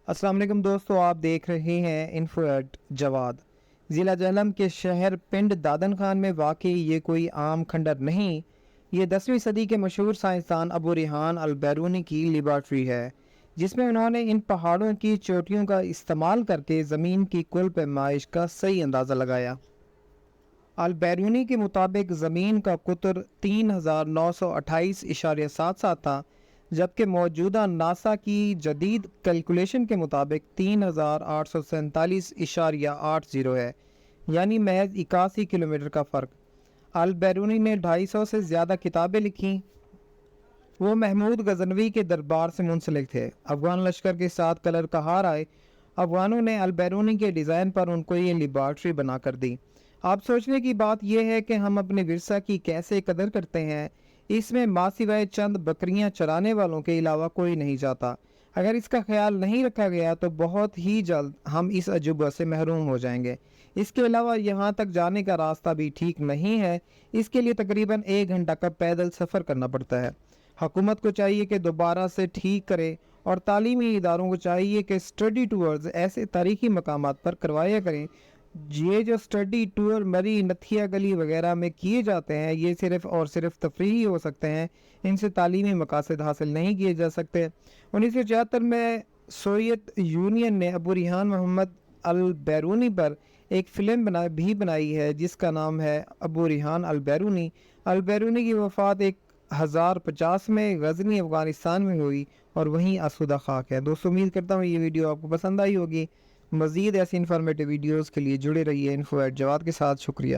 السلام علیکم دوستو، آپ دیکھ رہے ہیں انفو ایٹ جواد۔ ضلع جہلم کے شہر پنڈ دادن خان میں واقع یہ کوئی عام کھنڈر نہیں، یہ 10ویں صدی کے مشہور سائنسدان ابو ریحان البیرونی کی لیبارٹری ہے، جس میں انہوں نے ان پہاڑوں کی چوٹیوں کا استعمال کر کے زمین کی کل پیمائش کا صحیح اندازہ لگایا۔ البیرونی کے مطابق زمین کا قطر 3928.77 تھا، جبکہ موجودہ ناسا کی جدید کیلکولیشن کے مطابق 3847.80 ہے، یعنی محض 81 کلومیٹر کا فرق۔ البیرونی نے 250 سے زیادہ کتابیں لکھیں۔ وہ محمود غزنوی کے دربار سے منسلک تھے۔ افغان لشکر کے ساتھ کلر کا ہار آئے، افغانوں نے البیرونی کے ڈیزائن پر ان کو یہ لیبارٹری بنا کر دی۔ آپ سوچنے کی بات یہ ہے کہ ہم اپنے ورثہ کی کیسے قدر کرتے ہیں۔ اس میں ماں سوائے چند بکریاں چرانے والوں کے علاوہ کوئی نہیں جاتا۔ اگر اس کا خیال نہیں رکھا گیا تو بہت ہی جلد ہم اس عجوبہ سے محروم ہو جائیں گے۔ اس کے علاوہ یہاں تک جانے کا راستہ بھی ٹھیک نہیں ہے، اس کے لیے تقریباً 1 گھنٹہ کا پیدل سفر کرنا پڑتا ہے۔ حکومت کو چاہیے کہ دوبارہ سے ٹھیک کرے، اور تعلیمی اداروں کو چاہیے کہ اسٹڈی ٹورز ایسے تاریخی مقامات پر کروایا کریں۔ یہ جو اسٹڈی ٹور مری نتھیا گلی وغیرہ میں کیے جاتے ہیں، یہ صرف اور صرف تفریحی ہو سکتے ہیں، ان سے تعلیمی مقاصد حاصل نہیں کیے جا سکتے۔ 1974 میں سوویت یونین نے ابو ریحان محمد البیرونی پر ایک فلم بھی بنائی ہے جس کا نام ہے ابو ریحان البیرونی۔ البیرونی کی وفات 1050 میں غزنی افغانستان میں ہوئی، اور وہیں آسودہ خاک ہے۔ دوستو، امید کرتا ہوں یہ ویڈیو آپ کو پسند آئی ہوگی۔ مزید ایسی انفارمیٹیو ویڈیوز کے لیے جڑے رہیے انفو ایٹ جواد کے ساتھ۔ شکریہ۔